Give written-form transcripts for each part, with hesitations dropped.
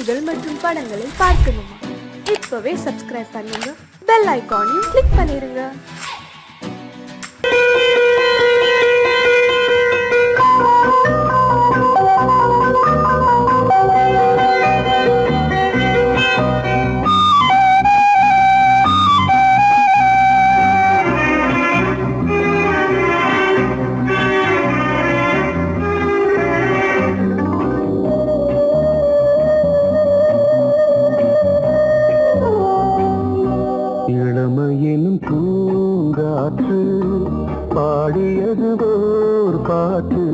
பாடல்கள் மற்றும் படங்களை பார்க்கணுமா? இப்பவே சப்ஸ்கிரைப் பண்ணுங்க, பெல் ஐகானையும் கிளிக் பண்ணிருங்க. இளமையினும் பூங்காற்று பாடியது ஓர் பாட்டு,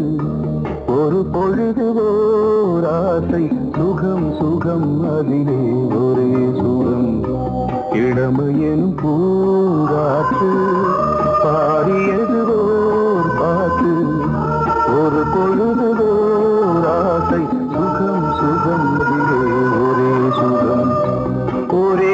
ஒரு பொழுது ஓர் ஆசை, சுகம் சுகம் அதிலே ஒரே சுகம். இளமையினும் பூங்காற்று பாடியது ஓர் பாட்டு, ஒரு பொழுது ஓர் ஆசை, சுகம் சுகம் அதிலே ஒரே சுகம். ஒரே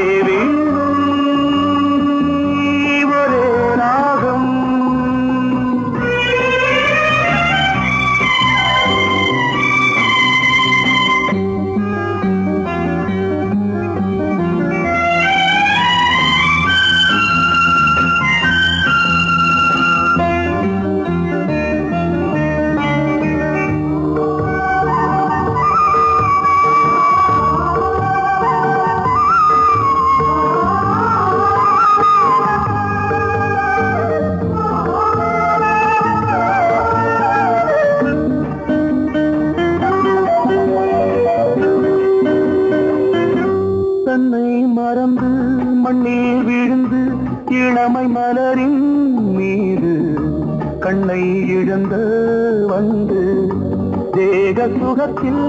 மறந்து மண்ணில் விழுந்து இளமை மலரின் மீது கண்ணை இழந்த வந்து தேக சுகத்தில்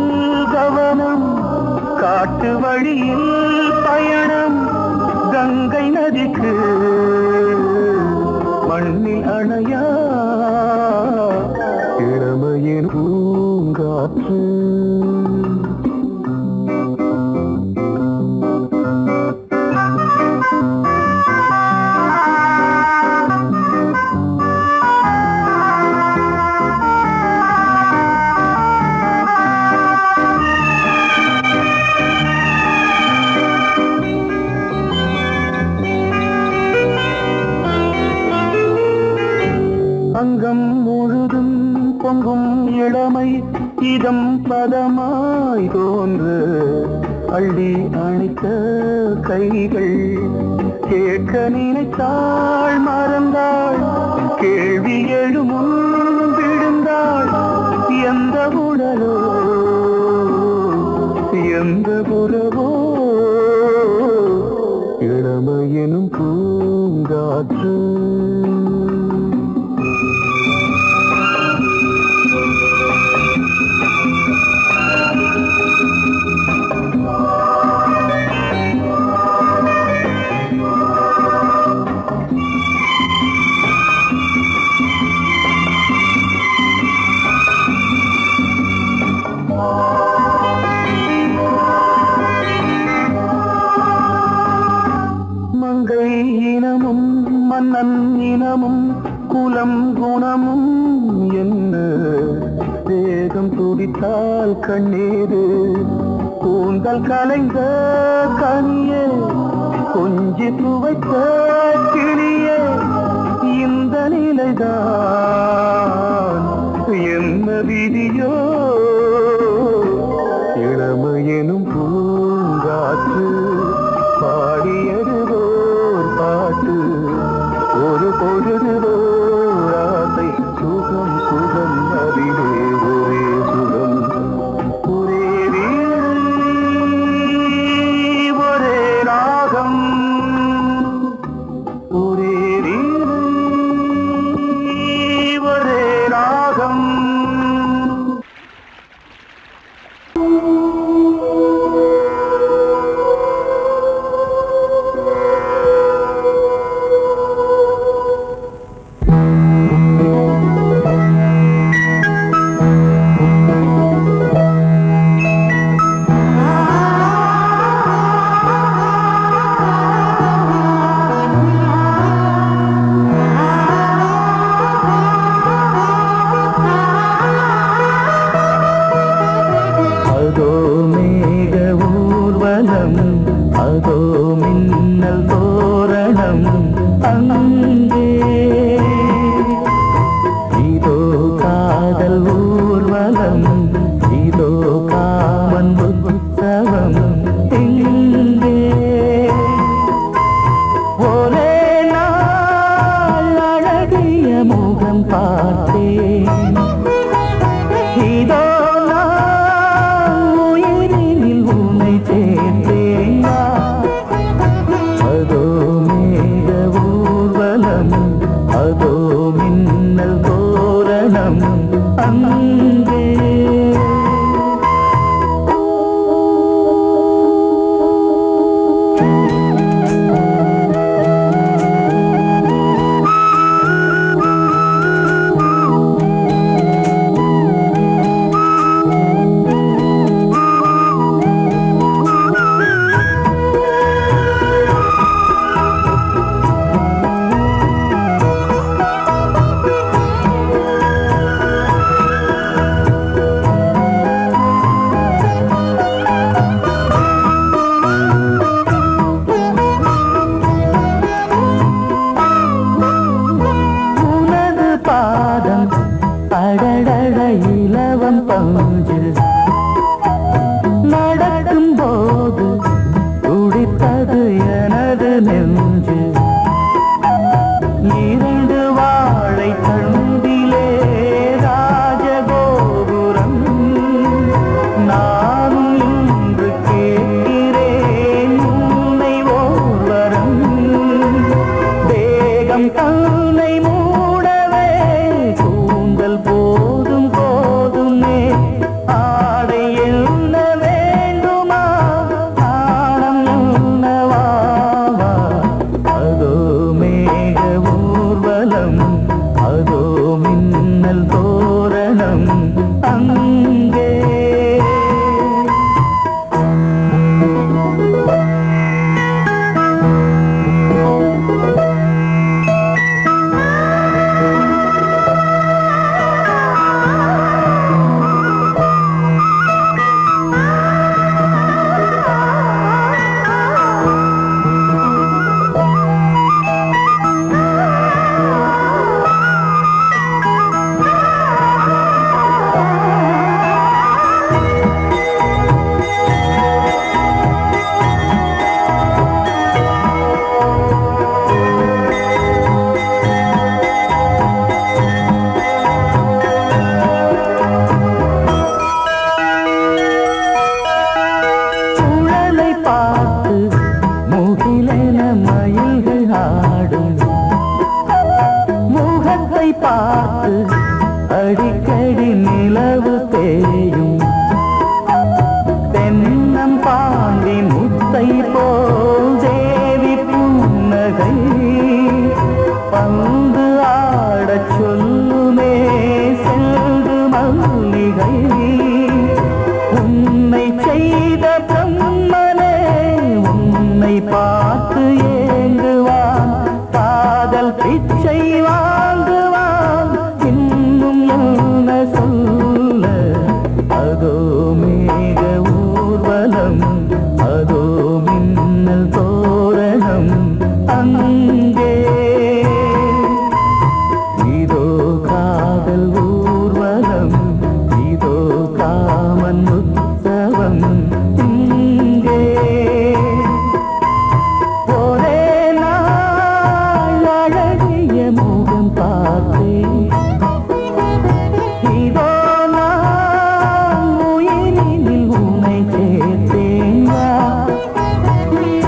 கவனம், காட்டு வழியில் பயணம், கங்கை நதிக்கு மண்ணில் அணையா இளமையின் பூங்காற்று. அங்கம் முழுதும் பொங்கும் இளமை இதம் பதமாய் தோன்று, அள்ளி அணைத்த கைகள் கேட்க நினைத்தாள் மறந்தாள், கேள்வி எழுமுன் விழுந்தாள். எந்த உடலோ எந்த புறவோ இளமையெனும் பூங்காற்று. மங்கை இனமும் மன்னன் இனமும் குலம் குணமும் என்ன, தேகம் துடித்தால் கண்ணீரு, கூந்தல் கலைந்த கனியே, கொஞ்சி துவைத்த கிளியே, இந்த நிலைதான் என்ன விதியோ. இளமையெனும் பூங்காற்று பாடியது ஓர் பாட்டு, ஒரு பொழுது ஓர் ஆசை, சுகம் சுகம் அதிலே ஒரே சுகம். ஒரே வீணை ஒரே ராகம், ஒரே வீணை ஒரே ராகம். உற்சவம் இங்கே. ஒரே நாள் அழகிய முகம் பார்த்தேன். இதோ நான் உயிரினில் உன்னை சேர்த்தேன். அதோ மேக ஊர்வலம், அதோ மின்னல் தோரணம் அங்கே. அடடட இலவம் பஞ்சு நடக்கும் போது துடித்தது எனது நெஞ்சு. இரண்டு வாழை தண்டிலே ராஜகோபுரம். நானும் இன்று கேட்கிறேன் உன்னை ஓர்வரம். தேகம் தன்னை மூடவே கூந்தல் போதும் போதுமே. ஆடை என்ன வேண்டுமா, நாணம் என்னவா? அதோ மேக ஊர்வலம், அதோ மின்னல் தோரணம் அங்கே. பார்த்து அடிக்கடி நிலவு தேயும். தென்னம் பாண்டி முத்தை போல் தேவி புன்னகை. பந்து ஆடச் சொல்லுமே செல்து மல்லிகை. உன்னை செய்த பிரம்மனே உன்னை பார்த்து ஏங்குவான். காதல் பிச்சை வாங்குவான். இன்னும் என்ன சொல்ல? அதோ மேக ஊர்வலம், அதோ மின்னல் தோரணம் அங்கே. இதோ காதல் ஊர்வலம், இதோ காமன் உற்சவம் இங்கே. ஒரே நாள் அழகிய முகம் பார்த்தேன். இதோ நான் உயிரினில் உன்னை சேர்த்தேன்.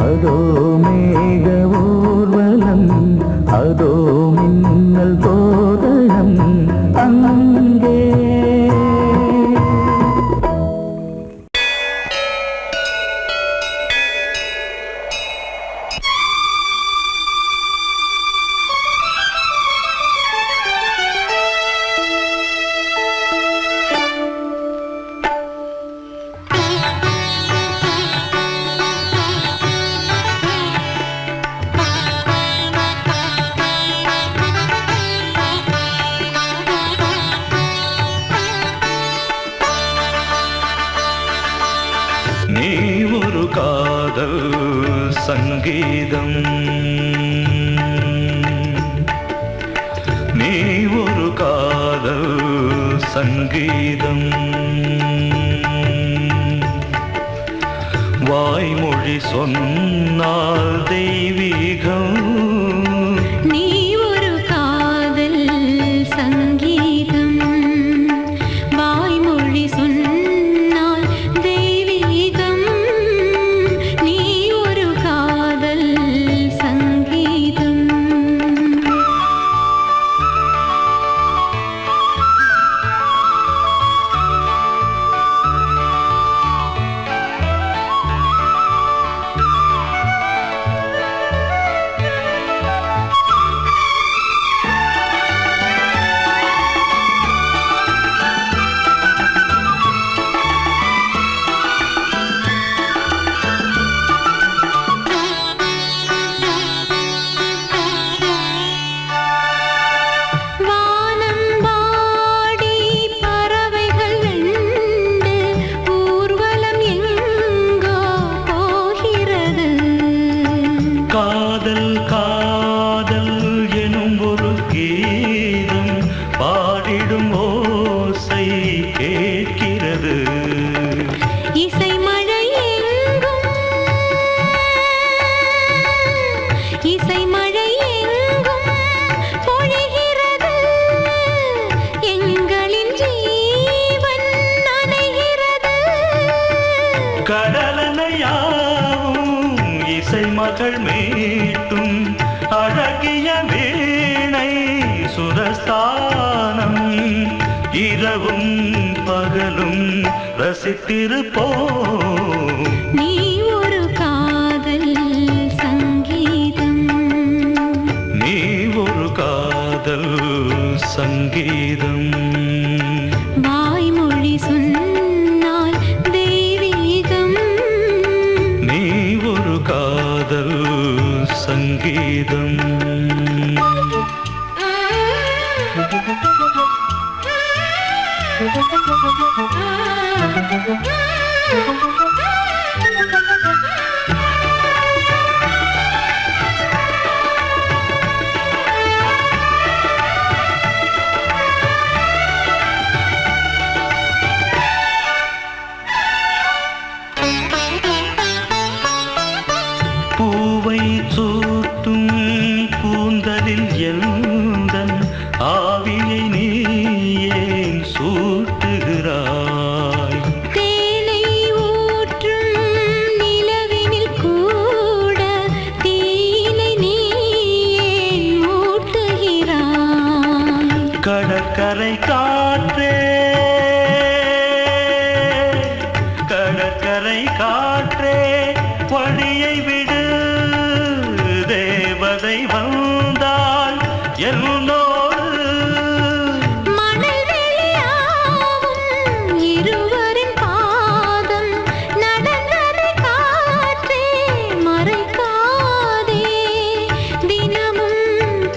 அதோ மேக ஊர்வலம், அதோ மின்னல் தோரணம் அங்கே. நீ ஒரு காதல் சங்கீதம், நீ ஒரு காதல் சங்கீதம். வாய்மொழி சொன்னால் தெய்வீகம். நீ ஒரு காதல் சங்கீதம். வாய்மொழி சொன்னால் தெய்வீகம். நீ ஒரு காதல் சங்கீதம். காதல் காதல் எனும் ஒரு கீதம் பாடிடும் ஓசை கேட்கிறது. இசை மழை எங்கும் இசை மழை எங்கும் பொழிகிறது. எங்களின் ஜீவன் நனைகிறது. கடலனையாவும் இசை மகள் மீட்டும் அழகிய வீணை சுரஸ்தானம். இரவும் பகலும் ரசித்திருப்போம். நீ ஒரு காதல் சங்கீதம். நீ ஒரு காதல் சங்கீதம். வாய்மொழி சொன்னால் தெய்வீகம். நீ ஒரு காதல் சங்கீதம். பூவை சூட்டும் கூந்தலில் எந்தன் ஆவியை நீ ஏன் சூட்டுகிறாய்? தேனை ஊற்றும் நிலவினில் கூட தீனை நீ ஏன் மூட்டுகிறாய்? கடற்கரை காற்றே கடற்கரை காற்றே வழியை விடு. தேவதை வந்தால் என்னோடு மணல் வெளியாகும் இருவரின் பாதம் நடந்ததை காற்றே மறைக்காதே. தினமும்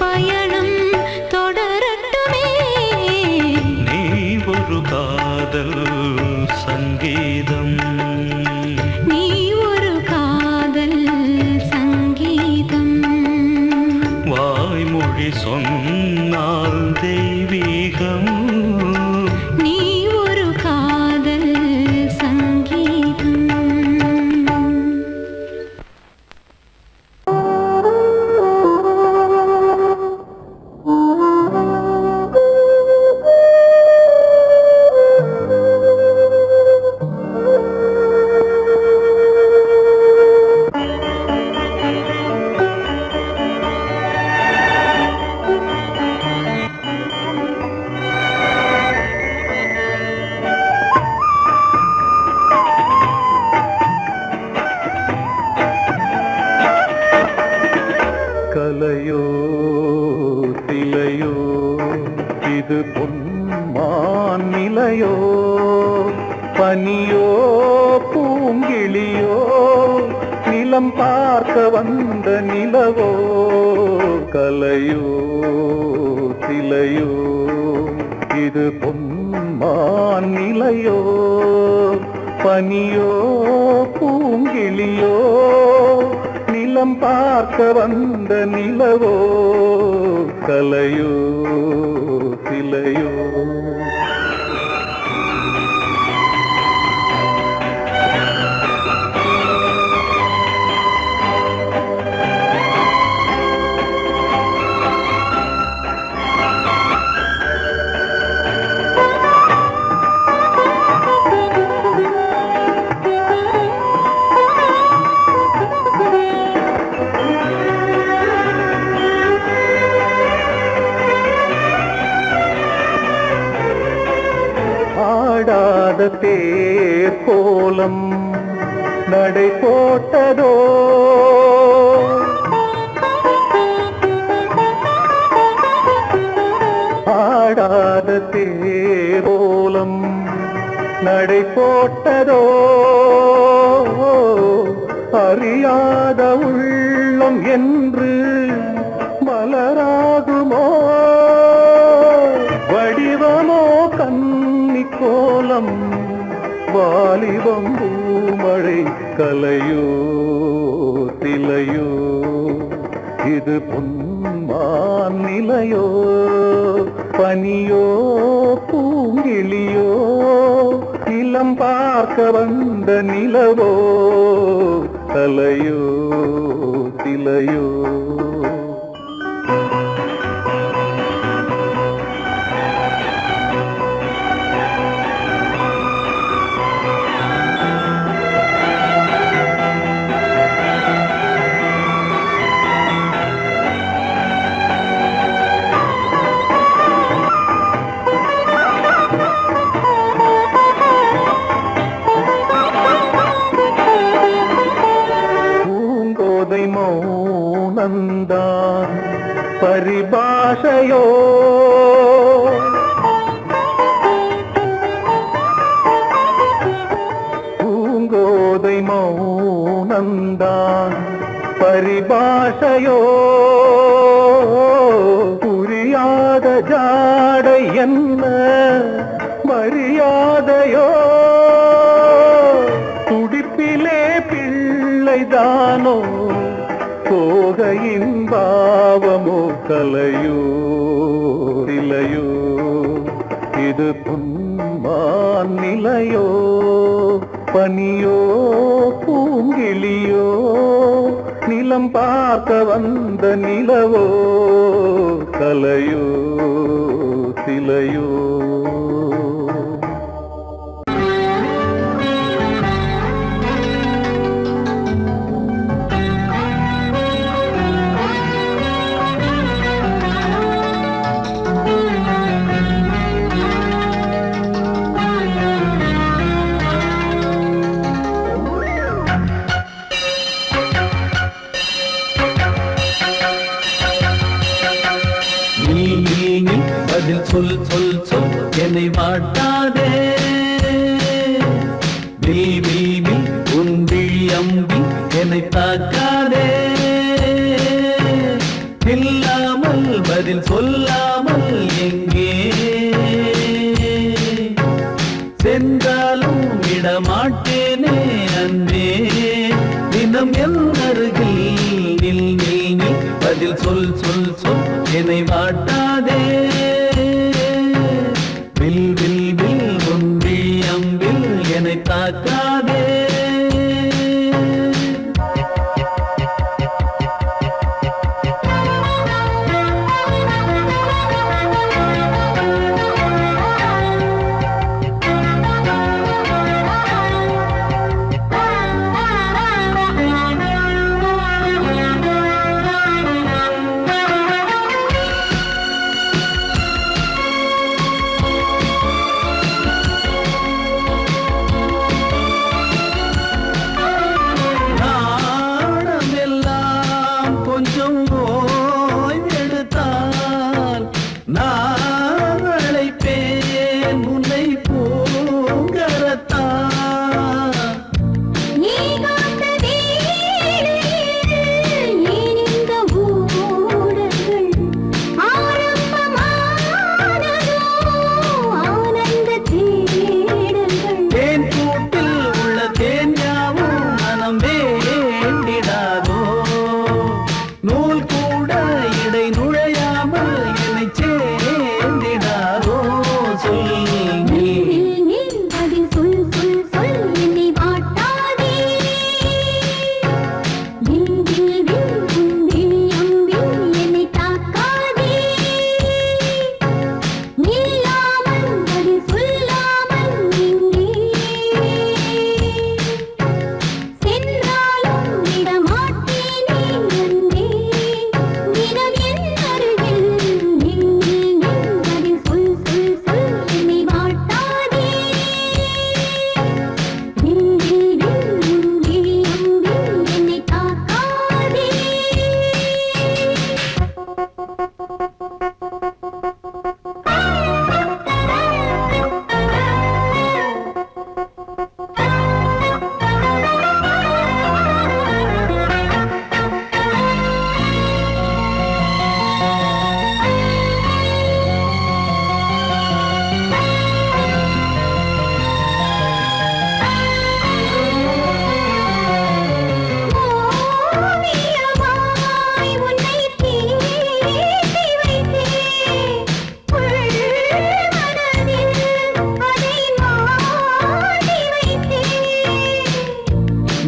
பயணம் தொடரட்டுமே. நீ ஒரு காதல் சங்கீதம். நீ ஒரு காதல் சங்கீதம். வாய்மொழி சொன்னால் தெய்வீகம். நீ ஒரு காதல் சங்கீதம். கலையோ சிலையோ இது பொன்மான் நிலையோ, பனியோ பூங்கிளியோ, நிலம் பார்க்க வந்த நிலவோ. கலையோ சிலையோ இது பொன்மான் நிலையோ, பனியோ பூங்கிளியோ, நிலம் பார்க்க வந்த நிலவோ. கலையோ சிலையோ தேர் கோலம் நடை போட்டதோ ஆடாத தேரோலம் நடை போட்டதோ அறியாத உள்ளம் என்று மலராகுமோ வடிவமோ கன்னி கோலம் வாலிபம் பூமழை கலையோ திலையோ இது பொன்மான் நிலையோ பனியோ பூங்கிளியோ இளம் பார்க்க வந்த நிலவோ தலையோ திலையோ மௌனந்தான் பரிபாஷையோ பூங்கோதை மௌனந்தான் பரிபாஷையோ புரியாத ஜாடை என்ன மரியாதையோ துடிப்பிலே பிள்ளைதானோ சோகையின் பாவமோ கலையோ இலையோ இது பொன்மான் நிலையோ பனியோ பூங்கிளியோ நிலம் பார்க்க வந்த நிலவோ கலையோ சிலையோ பதில் சொல் சொல் சொல் என்னை வாட்டாதே வில் வில் வில் உன் விழி அம்பி என்னை தாக்காதே இல்லாமல் பதில் சொல்லாமல் எங்கே சென்றாலும் விடமாட்டேனே அன்பே தினம் என் அருகில் நில் நில் நில் பதில் சொல் சொல் சொல் என்னை வாட்டாதே வில் வில் வில் உன் விழி அம்பில் என்னை தாக்காதே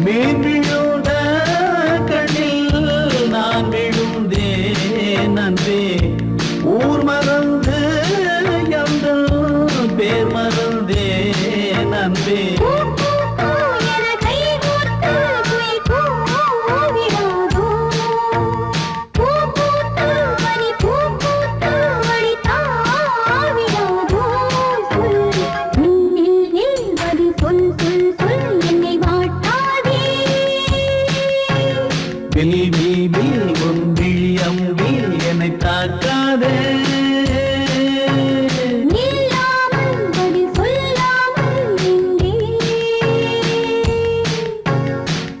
மீன் விழுந்த கண்ணில் நான் விழுந்தேன் அன்பே. ஊர் மறந்து எந்த பேர் மறந்தேன் அன்பே. வில் வில் வில் உன் விழி அம்பில் என்னை தாக்காதே.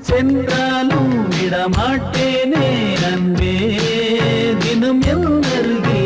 சென்றாலும் விடமாட்டேனே அன்பே தினம் என் அருகில்.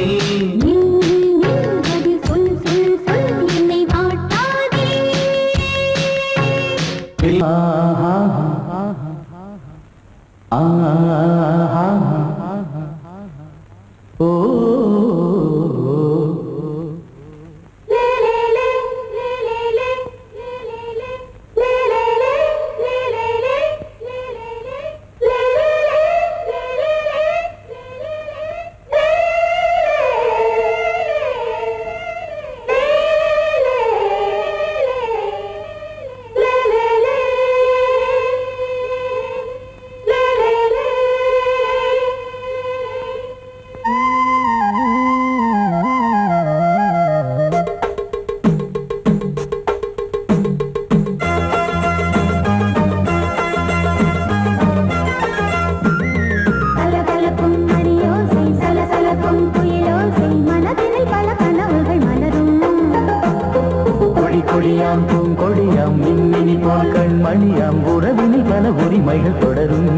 கொடியாம் பூங்கொடியாம் மின்மினி போல் கண்மணியாம் உறவினில் பல உரிமைகள் தொடரும்.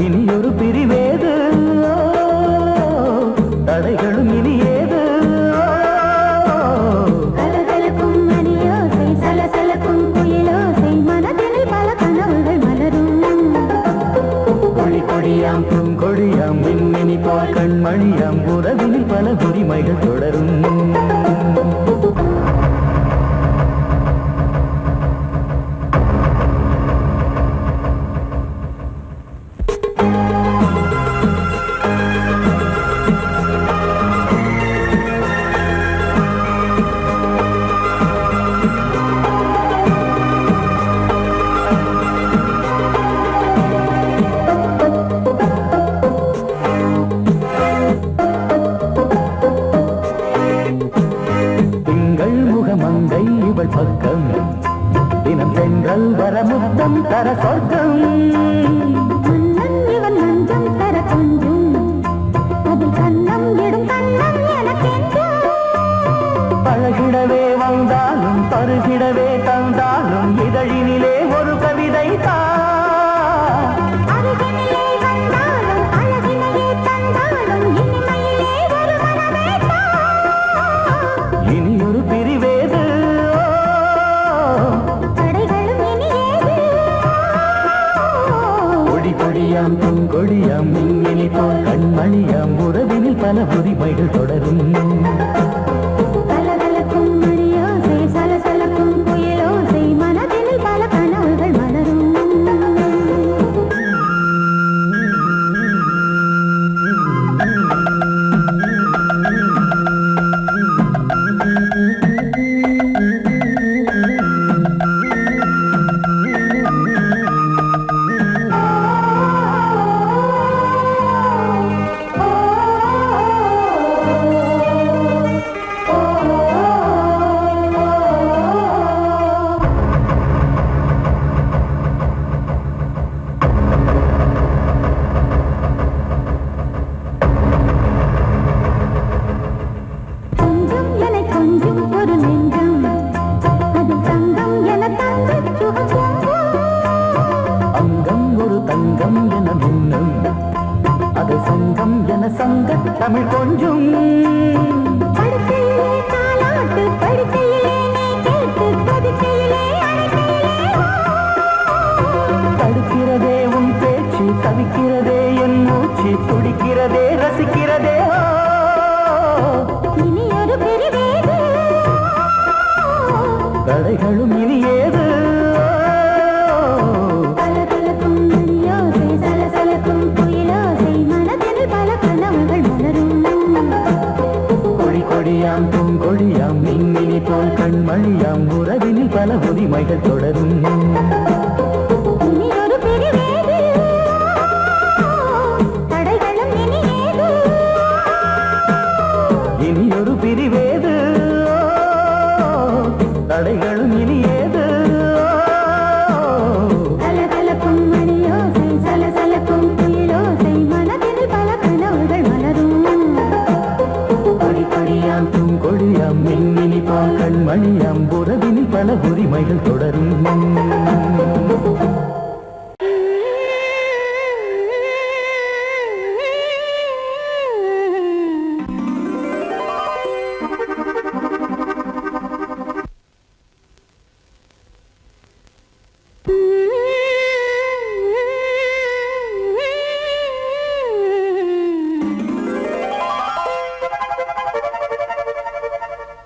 இனியொரு பிரிவேது தடைகளும் இனியேது. கலகலக்கும் மணியோசை சலசலக்கும் குயிலோசை மனதினில் பல கனவுகள் மலரும். கொடியாம் பூங்கொடியாம் மின்மினி போல் கண்மணியாம் உறவினில் பல உரிமைகள் தொடரும். மங்கை இவள் பக்கம் தினம் சென்றல் வர முத்தம் தர சொர்க்கம். இவன் மஞ்சம் தர கொஞ்சம் அதில் கண்ணம் இடும் கண்ணம் எனக்கென்றும். பழகிடவே வந்தாலும் பருகிடவே தந்தாலும் இதழினிலே ஒரு கவிதை அருகினிலே வந்தாலும் அழகினையே தந்தாலும் இனிமையிலே ஒரு மனமே இனியொரு பிரிவேது தடைகளும் இனியேது. கொடி கொடியாம் பூங்கொடியாம் மின்மினி போல் கண்மணியாம் உறவினில் பல உரிமைகள் தொடரும். கலகலக்கும் மணியோசை சலசலக்கும் குயிலோசை மனதினில் பல கனவுகள் மலரும். கொடியாம் பூங்கொடியாம் மின்மினி போல் கண்மணியாம் உறவினில் பல உரிமைகள் தொடரும் இனியொரு பிரிவேது தடைகளும் இனியேது இனியொரு பிரிவேது தடைகளும் இனியேது கலகலக்கும் மணியோசை சலசலக்கும் குயிலோசை மனதில் பல கனவுகள் மலரும் கொடி கொடியாம் பூங்கொடியாம் மின்மினி போல் கண்மணியாம் உறவினில் பல உரிமைகள் தொடரும்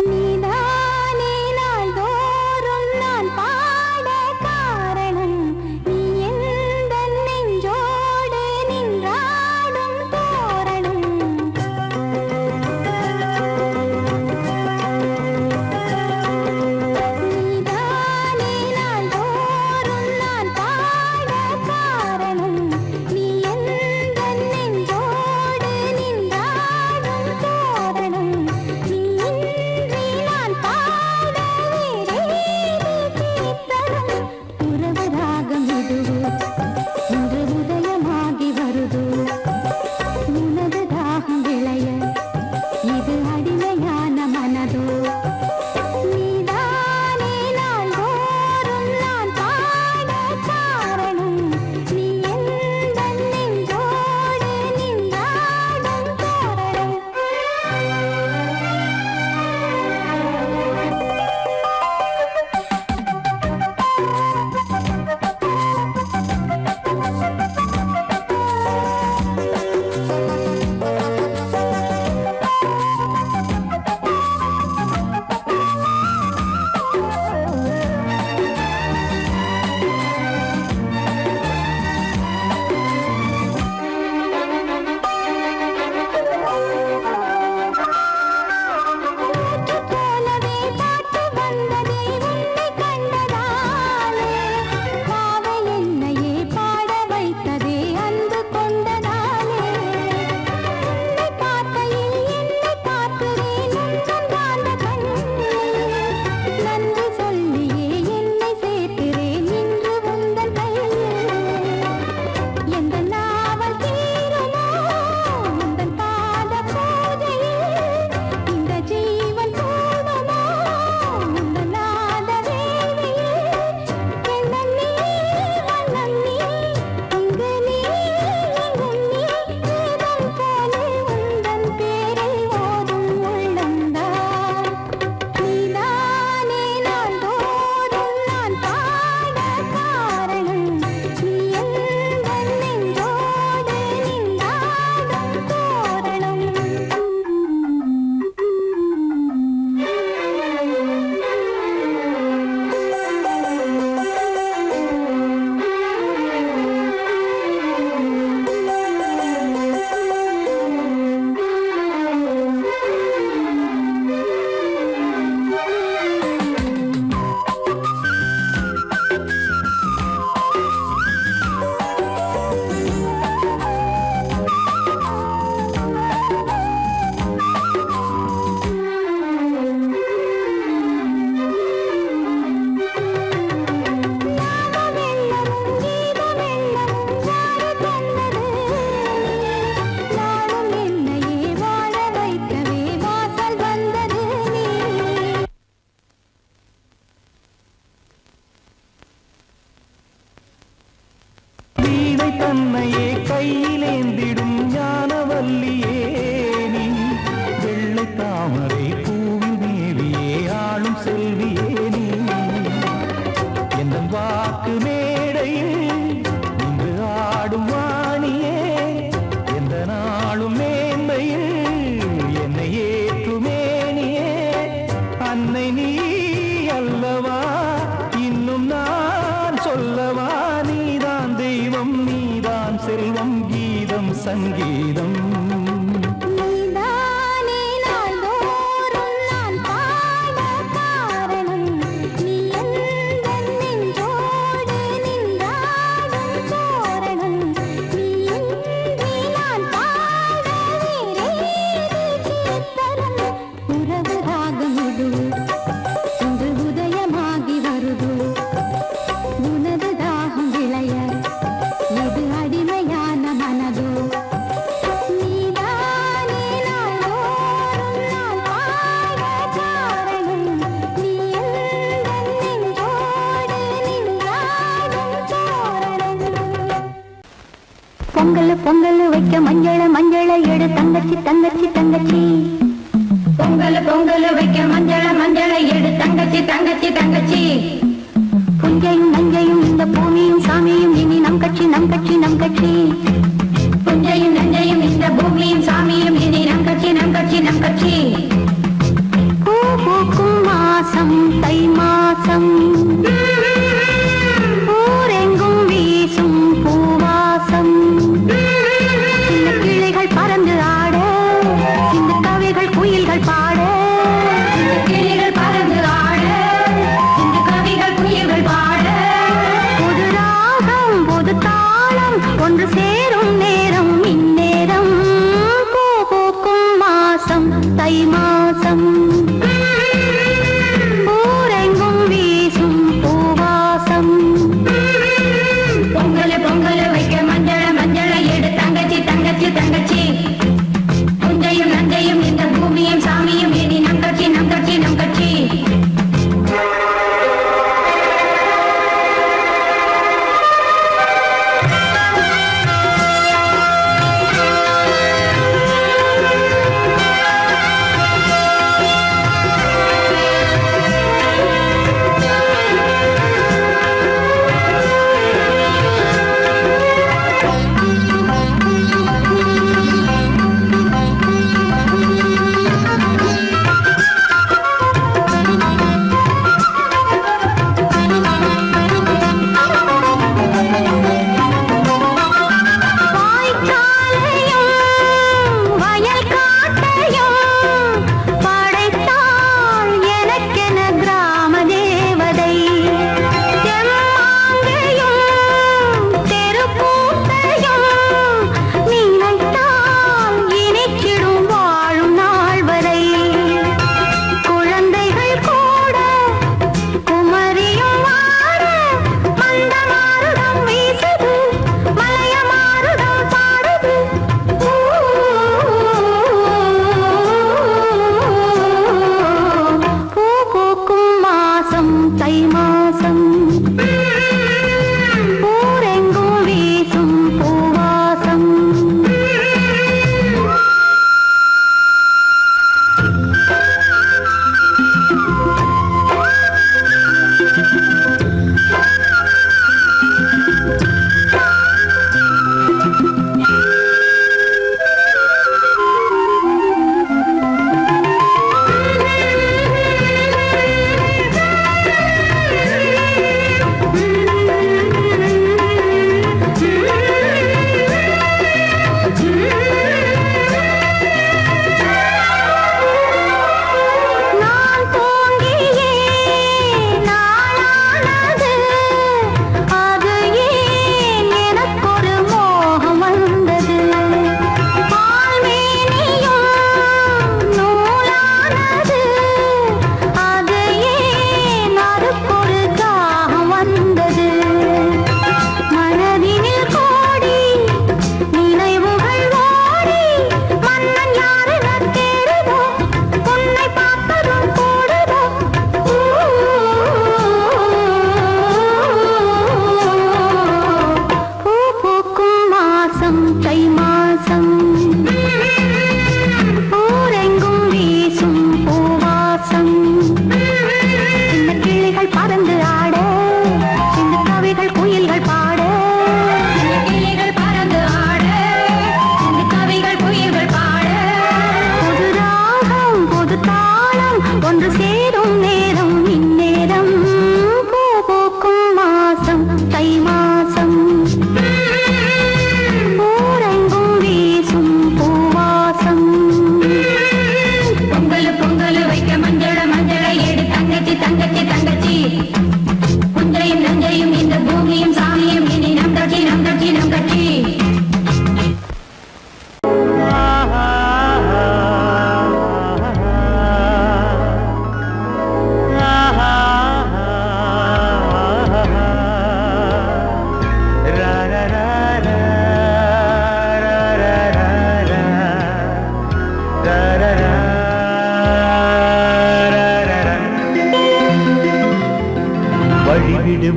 நீதானே நாள்தோறும் நான் பாட காரணம் வைக்க மஞ்சள மஞ்சள எடு தங்கச்சி தங்கச்சி தங்கச்சி. பொங்கல் பொங்கல் வைக்க மஞ்சள மஞ்சள எடு தங்கச்சி தங்கச்சி தங்கச்சி. புஞ்சையும் நஞ்சையும் இந்த பூமியும் சாமியும் இனி நம் கட்சி நம் கட்சி நம் கட்சி. புஞ்சையும் நஞ்சையும் இந்த பூமியும் சாமியும் இனி நம் கட்சி நம் கட்சி நம் கட்சி. பூ பூக்கும் மாசம் தை மாசம், ஊரெங்கும் வீசும் பூவாசம். சின்ன கிளைகள் பறந்து ஆட, சின்ன கவிகள் குயில்கள் பாட. சின்ன கிளைகள் பறந்து ஆட, சின்ன கவிகள் குயில்கள் பாட. புது ராகம் புது தாளம் ஒன்று சேரும் நேரம் இந்நேரம். பூ பூக்கும் மாசம் தை மாசம், ஊரெங்கும் வீசும் பூவாசம். பொங்கல் பொங்கல் வைக்க மஞ்சள மஞ்சள எடு தங்கச்சி தங்கச்சி தங்கச்சி. புஞ்சையும் நஞ்சையும் இந்த பூமியும் சாமியும் இனி நம் கட்சி நம் கட்சி நம் கட்சி.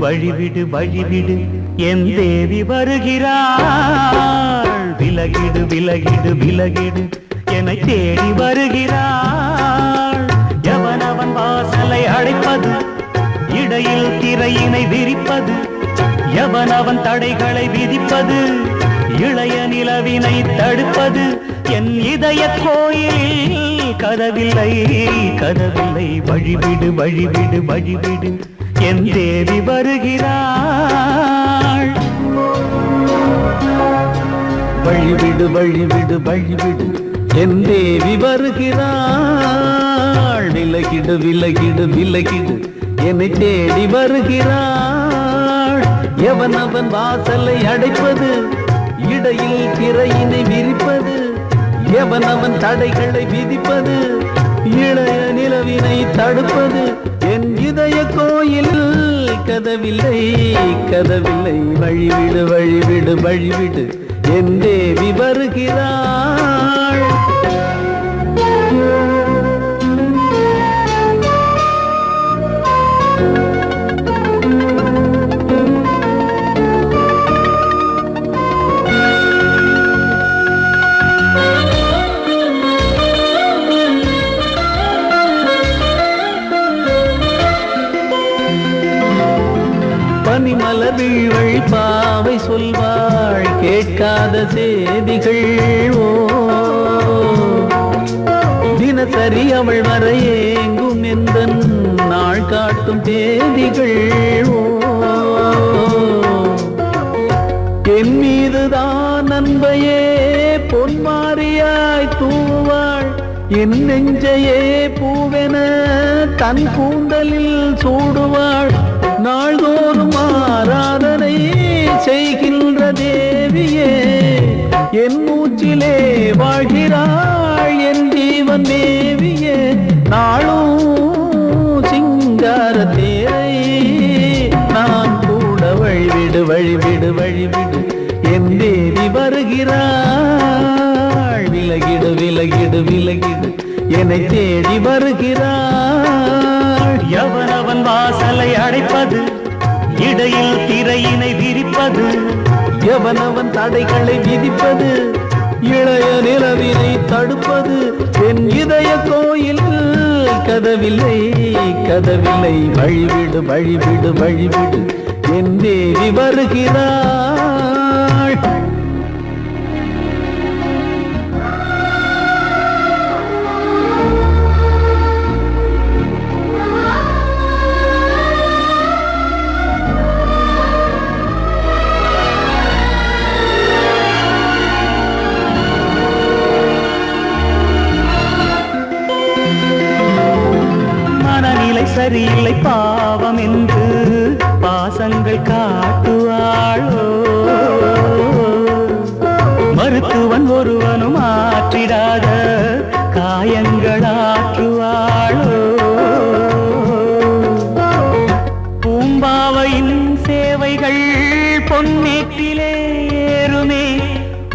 வழிவிடு வழிவிடு என் தேவி வருகிறாள். விலகிடு விலகிடு விலகிடு என்னை தேடி வருகிறாள். எவனவன் வாசலை அடைப்பது, இடையில் திரையினை விரிப்பது, எவனவன் தடைகளை விதிப்பது, இளைய நிலவினை தடுப்பது, என் இதய கோயிலில் கதவில்லை கதவில்லை. வழிவிடு வழிவிடு வழிவிடு என் தேவி வருகிறாள். வழிவிடு வழிவிடு வழிவிடு என் தேவி வருகிறாள். விலகிடு விலகிடு விலகிடு என்னை தேடி வருகிறாள். எவனவன் வாசலை அடைப்பது, இடையில் திரையினை விரிப்பது, எவனவன் தடைகளை விதிப்பது, இளைய நிலவினை தடுப்பது, என் இதய கோயில் கதவில்லை கதவில்லை. வழிவிடு வழிவிடு வழிவிடு என் தேவி வருகிறாள். பனிமலர் வீழ்வழி பாவை சொல்வாள் கேட்காத செய்திகள். ஓ தினசரி அவள் வர ஏங்கும் எந்த நாள் காட்டும் தேதிகள். ஓ என் மீதுதான் அன்பையே பொன்மாரியாய் தூவாள். என் நெஞ்சையே பூவென தன் கூந்தலில் சூடுவாள். நாள்தோறும் ஆராதனை செய்கின்ற தேவியே, என் மூச்சிலே வாழ்கிறாள் என் ஜீவன் தேவியே. நாளும் சிங்கார தேரை நான் கூட வழிவிடு வழிவிடு வழிவிடு என் தேவி வருகிறாள். விலகிடு விலகிடு விலகிடு என்னை தேடி வருகிறாள். எவனவன் வாசலை அடைப்பது, இடையில் திரையினை விரிப்பது, எவனவன் தடைகளை விதிப்பது, இளைய நிலவினை தடுப்பது, என் இதய கோயில் கதவில்லை கதவில்லை. வழிவிடு வழிவிடு வழிவிடு என் தேவி வருகிறாள். சரியில்லை பாவம் என்று பாசங்கள் காட்டுவாளோ. மருத்துவன் ஒருவனும் ஆற்றிடாத காயங்களாற்றுவாளோ. பூம்பாவையின் சேவைகள் பொன்னேற்றிலே ஏறுமே,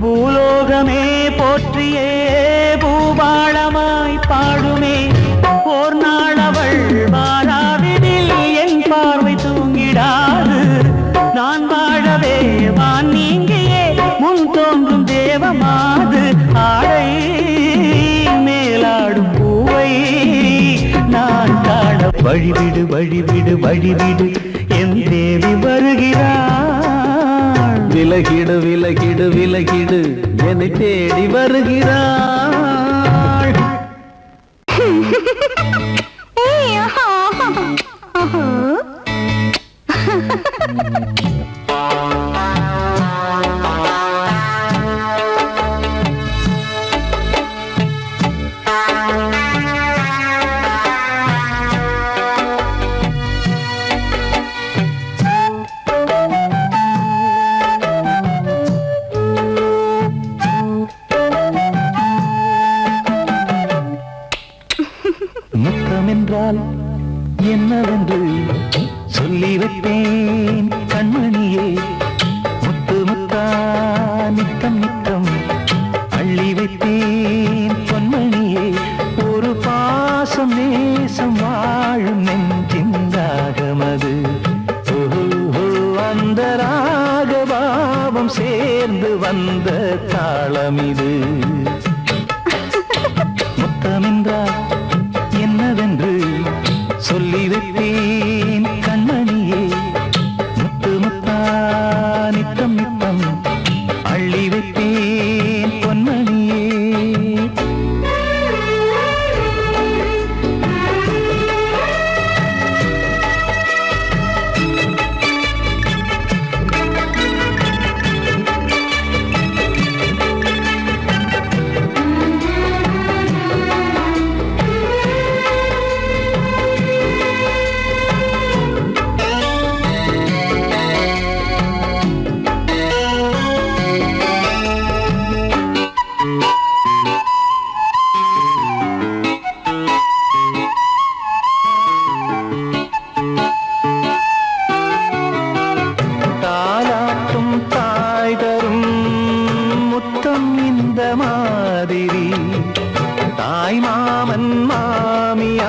பூலோகமே போற்றியே பூபாளமாய் பாடுமே. ஓர் நாள் அவள் வாராவிடில் என் பார்வை தூங்கிடாது. நான் வாழவே வான் நீங்கியே முன் தோன்றும் தேவமாது. ஆடை மேலாடும் பூவை நான் காண வழிவிடு வழிவிடு வழிவிடு என் தேவி வருகிறாள். விலகிடு விலகிடு விலகிடு என்னை தேடி வருகிறாள். முத்தமென்றால் என்னவென்று சொல்லி வைப்பேன் கண்மணியே. முத்து முத்தா நித்தம் நித்தம் அள்ளி வைப்பேன் பொன்மணியே. ஒரு பாசம் நேசம் வாழும் நெஞ்சின் ராகமது. ஓ பாவம் சேர்ந்து வந்த தாளம் இது. முத்தமென்றால் என்னவென்று சொல்லி வைத்தேன் கண்மணியே. முத்து முத்தா நித்தம் நித்தம் அள்ளி வைத்தேன் பொன்மணியே. தாலாட்டும் தாய் தரும் முத்தம் இந்த மாதிரி தாய் மாமன் மாமியார்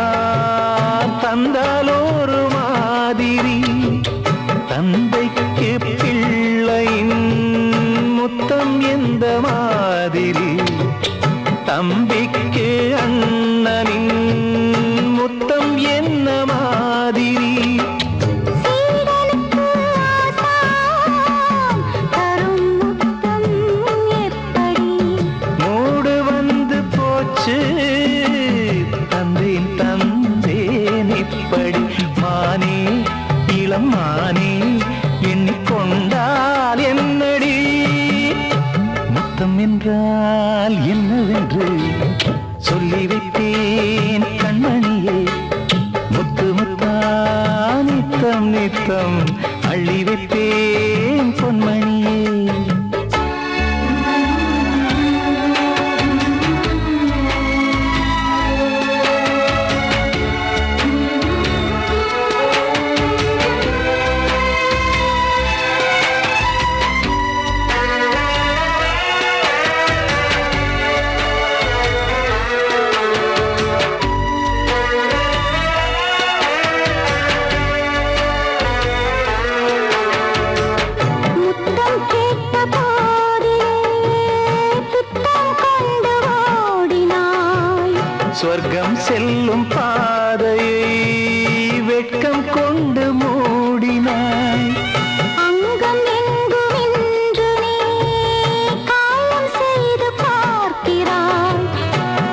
தந்தாலோரு மாதிரி. தந்தைக்கு பிள்ளையின் முத்தம் எந்த மாதிரி தம்பிக்கு அண்ணனின் முத்தம் என்ன மாதிரி. சீடனுக்கு ஆசான் தரும் முத்தம் எப்படி? மூடு வந்து போச்சு தந்தேன் தந்தேன் இப்படி. மானே இளம் மானே எண்ணிக்கொண்டால் என்னடி. முத்தம் என்றால் என்னவென்று சொல்லி வைத்தேன் கண்மணியே. முத்து முத்தா நித்தம் நித்தம் அள்ளி வைத்தேன் பொன்மணியே. முத்தம் கேட்ட போதிலே துத்தம் கொண்டு ஓடினாய். சொர்க்கம் செல்லும் பாதையை வெட்கம் கொண்டு மூடினாய். அங்கம் எங்கும் இன்று நீ காயம் செய்து பார்க்கிறாய்.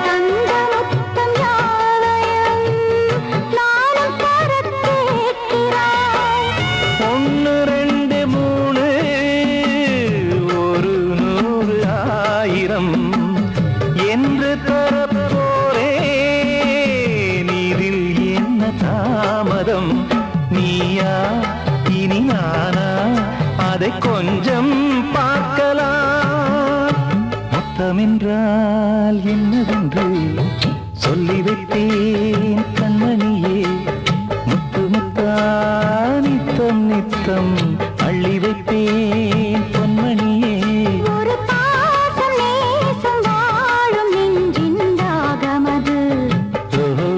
தந்த முத்தம் யாவையும் நானும் தரக் கேட்கிறாய். ஒன்று ரெண்டு மூணு ஒரு நூறு ஆயிரம் என்று தரப்போரே. நீரில் என்ன தாமதம்? நீயா இனி நானா அதை கொஞ்சம் பார்க்கலாம். முத்தமென்றால் என்னவென்று சொல்லி வைத்தேன் கண்மணியே. முத்து முத்தா நித்தம் நித்தம் அள்ளி வைத்தேன் பொன்மணியே. ஒரு பாசம் நேசம் வாழும் நெஞ்சின் ராகமது. ஓஹோ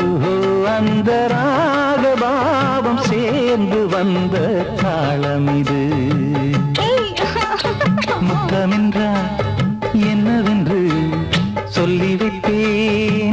அந்த ராகபாவம் சேர்ந்து வந்த தாளம் இது. முத்தமென்றால் என்னவென்று சொல்லி வைத்தேன்